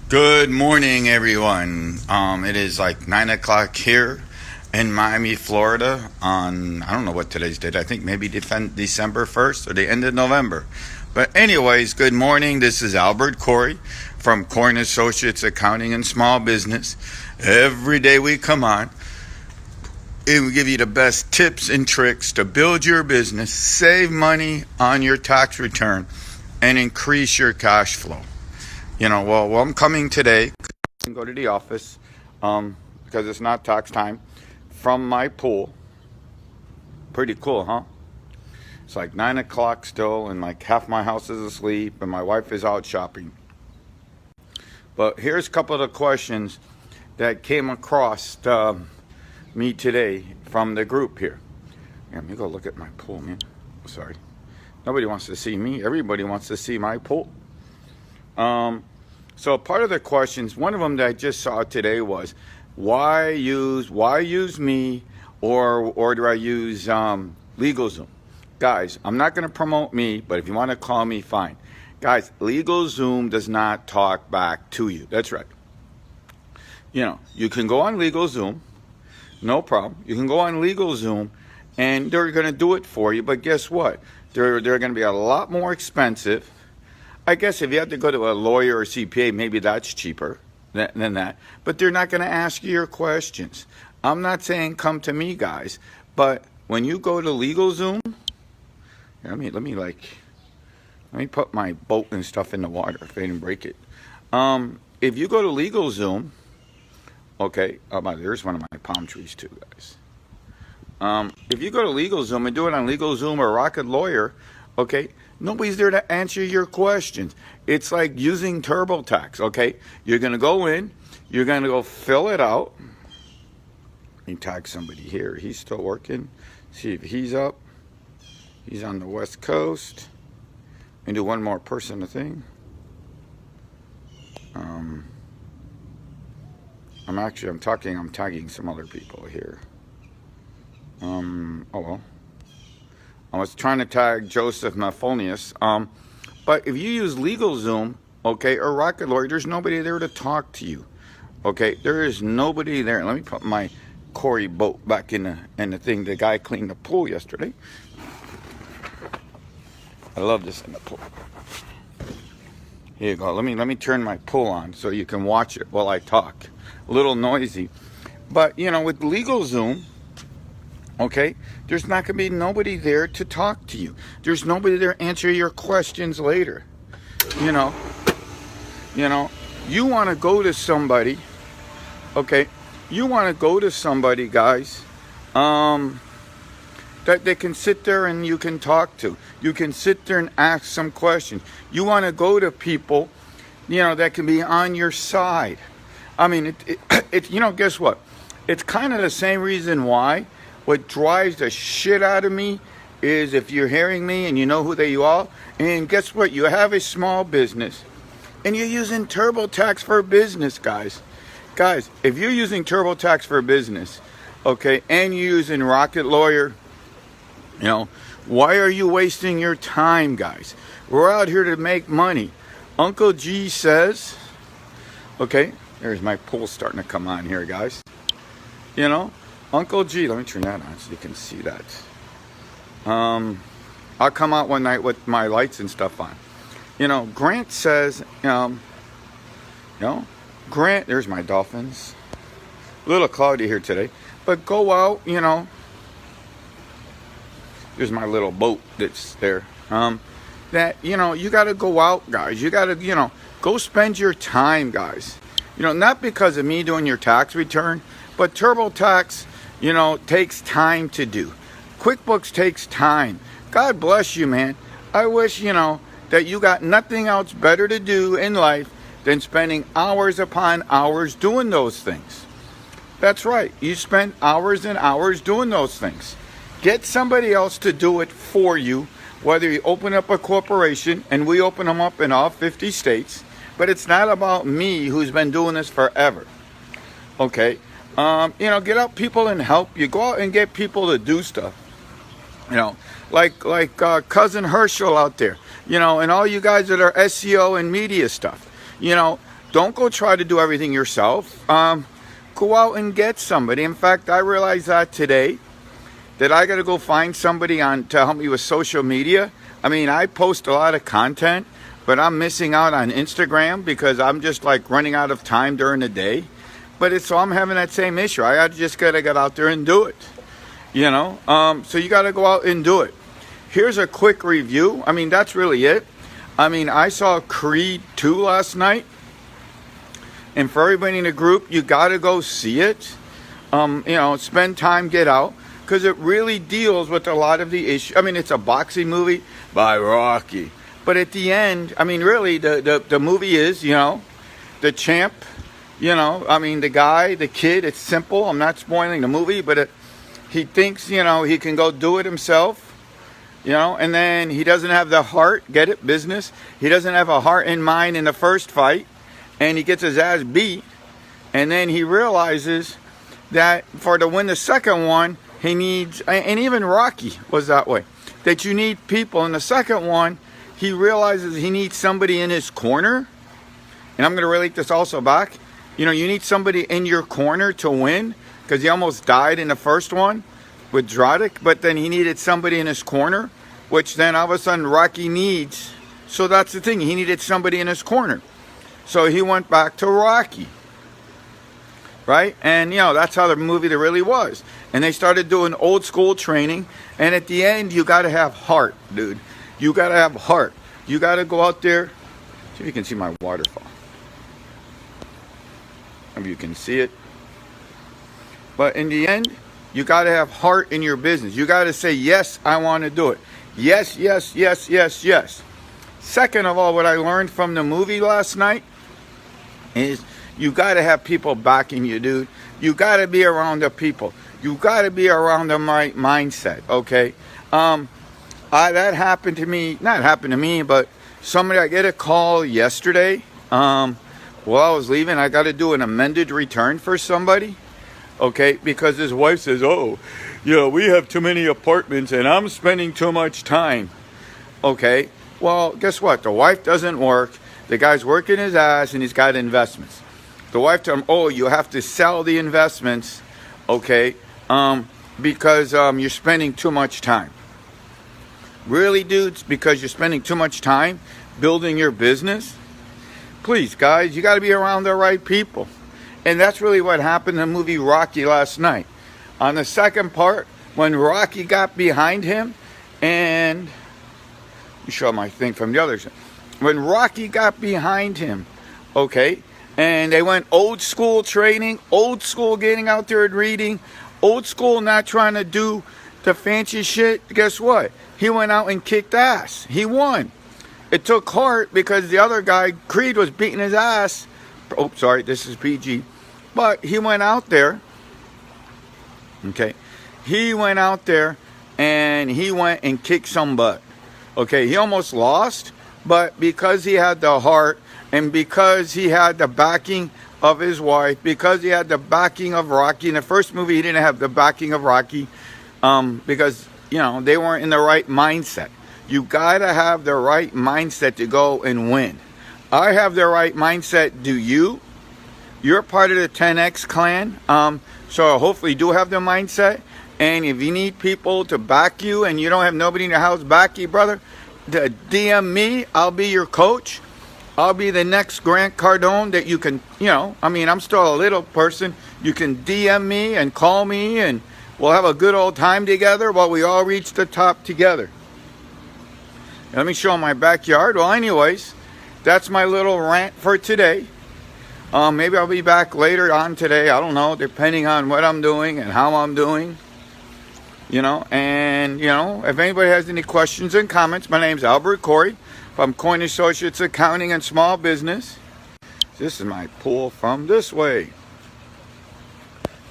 Good morning, everyone. It is like 9 o'clock here in Miami, Florida on, I don't know what today's date. I think maybe December 1st or the end of November. But anyways, good morning. This is Albert Corey from Corey & Associates Accounting and Small Business. Every day we come on and we give you the best tips and tricks to build your business, save money on your tax return, and increase your cash flow. Well, I'm coming today. I can go to the office because it's not tax time from my pool. Pretty cool, huh? It's like 9 o'clock still, and like half my house is asleep, and my wife is out shopping. But here's a couple of the questions that came across me today from the group here. Let me go look at my pool, man. Sorry. Nobody wants to see me. Everybody wants to see my pool. So part of the questions, one of them that I just saw today was, why use me or do I use LegalZoom? Guys, I'm not going to promote me, but if you want to call me, fine. Guys, LegalZoom does not talk back to you. That's right. You can go on LegalZoom, no problem. You can go on LegalZoom, and they're going to do it for you. But guess what? They're going to be a lot more expensive. I guess if you have to go to a lawyer or CPA, maybe that's cheaper than that. But they're not going to ask you your questions. I'm not saying come to me, guys. But when you go to LegalZoom, let me put my boat and stuff in the water if I didn't break it. If you go to LegalZoom, okay, there's one of my palm trees too, guys. If you go to LegalZoom and do it on LegalZoom or Rocket Lawyer, okay, nobody's there to answer your questions. It's like using TurboTax, okay? You're going to go in, you're going to go fill it out. Let me tag somebody here. He's still working. See if he's up. He's on the West Coast. And do one more person a thing. I'm tagging some other people here. I was trying to tag Joseph Mafonius. But if you use LegalZoom, okay, or Rocket Lawyer, there's nobody there to talk to you. Okay, there is nobody there. Let me put my Corey boat back in the thing. The guy cleaned the pool yesterday. I love this in the pool. Here you go. Let me turn my pool on so you can watch it while I talk. A little noisy. But, with LegalZoom, okay, there's not going to be nobody there to talk to you. There's nobody there to answer your questions later. You want to go to somebody, okay, guys, that they can sit there and you can talk to. You can sit there and ask some questions. You want to go to people, that can be on your side. I mean, guess what? It's kind of the same reason why. What drives the shit out of me is if you're hearing me and you know who they are, and guess what? You have a small business, and you're using TurboTax for business, guys. Guys, if you're using TurboTax for business, okay, and you're using Rocket Lawyer, why are you wasting your time, guys? We're out here to make money. Uncle G says, okay, there's my pool starting to come on here, guys. Uncle G, let me turn that on so you can see that. I'll come out one night with my lights and stuff on. Grant says, Grant, there's my dolphins. A little cloudy here today. But go out, there's my little boat that's there. You got to go out, guys. You got to, go spend your time, guys. Not because of me doing your tax return, but TurboTax, takes time to do. QuickBooks takes time. God bless you, man. I wish, that you got nothing else better to do in life than spending hours upon hours doing those things. That's right. You spend hours and hours doing those things. Get somebody else to do it for you, whether you open up a corporation, and we open them up in all 50 states, but it's not about me who's been doing this forever. Okay? Get out people and help you. Go out and get people to do stuff. Like Cousin Herschel out there. And all you guys that are SEO and media stuff. don't go try to do everything yourself. Go out and get somebody. In fact, I realized that today, that I got to go find somebody to help me with social media. I mean, I post a lot of content, but I'm missing out on Instagram because I'm just like running out of time during the day. So I'm having that same issue. I just got to get out there and do it. So you got to go out and do it. Here's a quick review. I mean, that's really it. I mean, I saw Creed 2 last night. And for everybody in the group, you got to go see it. Spend time, get out. Because it really deals with a lot of the issues. I mean, it's a boxing movie by Rocky. But at the end, I mean, really, the movie is, the champ. The guy, the kid, it's simple. I'm not spoiling the movie, but he thinks, he can go do it himself. And then he doesn't have the heart, get it, business. He doesn't have a heart and mind in the first fight. And he gets his ass beat. And then he realizes that to win the second one, he needs, and even Rocky was that way, that you need people. In the second one, he realizes he needs somebody in his corner. And I'm going to relate this also back. You need somebody in your corner to win, because he almost died in the first one with Dratic, but then he needed somebody in his corner, which then all of a sudden Rocky needs. So that's the thing, he needed somebody in his corner. So he went back to Rocky. Right? And, that's how the movie really was. And they started doing old school training. And at the end, you got to have heart, dude. You got to have heart. You got to go out there. See if you can see my waterfall. If you can see it. But in the end, you got to have heart in your business. You got to say, yes, I want to do it. Yes, yes, yes, yes, yes. Second of all, what I learned from the movie last night is you got to have people backing you, dude. You got to be around the people. You got to be around the right mindset, okay? That happened to me. Not happened to me, but I get a call yesterday. While I was leaving, I got to do an amended return for somebody, okay? Because his wife says, we have too many apartments and I'm spending too much time, okay? Well, guess what? The wife doesn't work. The guy's working his ass and he's got investments. The wife told him, you have to sell the investments, okay, because you're spending too much time. Really, dudes? Because you're spending too much time building your business? Please, guys, you got to be around the right people. And that's really what happened in the movie Rocky last night. On the second part, when Rocky got behind him, and let me show my thing from the other side. When Rocky got behind him, okay, and they went old school training, old school getting out there and reading, old school not trying to do the fancy shit, guess what? He went out and kicked ass. He won. It took heart because the other guy, Creed, was beating his ass. Oh, sorry, this is PG. But he went out there, okay, he went out there and he went and kicked some butt. Okay, he almost lost, but because he had the heart and because he had the backing of his wife, because he had the backing of Rocky. In the first movie, he didn't have the backing of Rocky because, they weren't in the right mindset. You got to have the right mindset to go and win. I have the right mindset. Do you? You're part of the 10X clan. So hopefully you do have the mindset. And if you need people to back you and you don't have nobody in your house back you, brother, DM me. I'll be your coach. I'll be the next Grant Cardone that you can, I'm still a little person. You can DM me and call me and we'll have a good old time together while we all reach the top together. Let me show my backyard. Well, anyways, that's my little rant for today. Maybe I'll be back later on today. I don't know, depending on what I'm doing and how I'm doing. If anybody has any questions and comments, my name's Albert Corey from Coin Associates Accounting and Small Business. This is my pool from this way.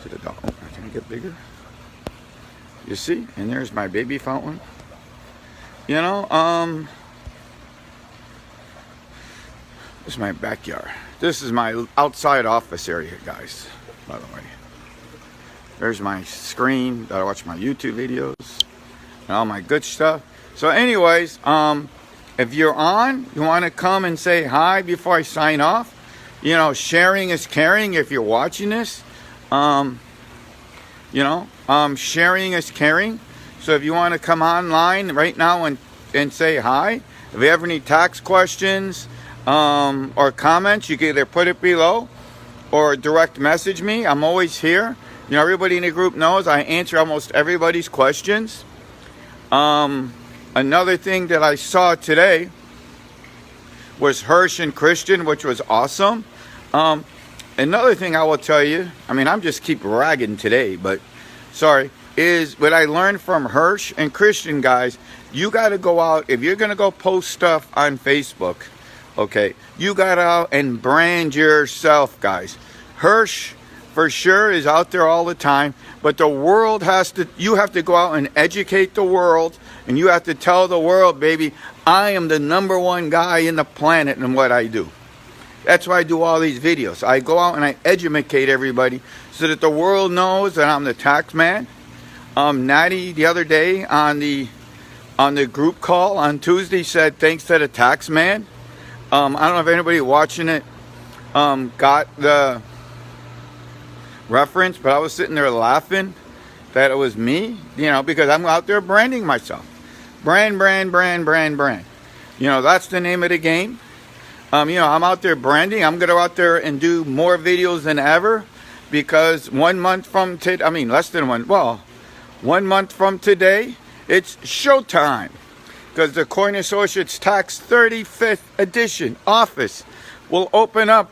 To the dog. Can I get bigger? You see? And there's my baby fountain. This is my backyard. This is my outside office area, guys, by the way. There's my screen that I watch my YouTube videos and all my good stuff. So anyways, if you're on, you want to come and say hi before I sign off, You know, sharing is caring. If you're watching this, sharing is caring. So if you want to come online right now and say hi, if you have any tax questions or comments, you can either put it below or direct message me. I'm always here. You know, everybody in the group knows I answer almost everybody's questions. Another thing that I saw today was Hirsch and Christian, which was awesome. Another thing I will tell you, I mean, I'm just keep ragging today, but sorry, is what I learned from Hirsch and Christian, guys. You got to go out, if you're going to go post stuff on Facebook, okay, you got to out and brand yourself, guys. Hirsch, for sure, is out there all the time, but the world you have to go out and educate the world, and you have to tell the world, baby, I am the #1 guy in the planet in what I do. That's why I do all these videos. I go out and I educate everybody so that the world knows that I'm the tax man. Natty the other day on the group call on Tuesday said thanks to the tax man. I don't know if anybody watching it got the reference, but I was sitting there laughing that it was me, you know, because I'm out there branding myself. Brand. You know, that's the name of the game. You know, I'm out there branding. I'm going to go out there and do more videos than ever because 1 month from today, I mean, less than 1 month from today, it's showtime because the Coin Associates Tax 35th edition office will open up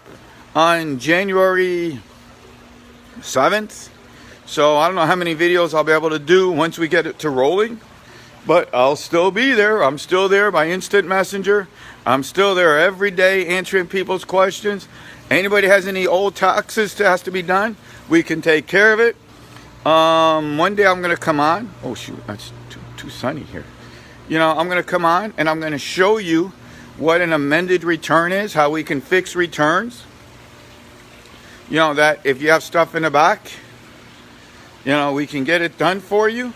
on January 7th. So I don't know how many videos I'll be able to do once we get it to rolling, but I'll still be there. I'm still there by instant messenger. I'm still there every day answering people's questions. Anybody has any old taxes that has to be done, we can take care of it. One day I'm going to come on. Oh shoot, that's too sunny here. You know, I'm going to come on and I'm going to show you what an amended return is, how we can fix returns. You know, that if you have stuff in the back, you know, we can get it done for you.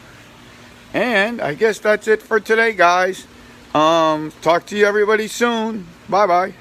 And I guess that's it for today, guys. Talk to you everybody soon. Bye-bye.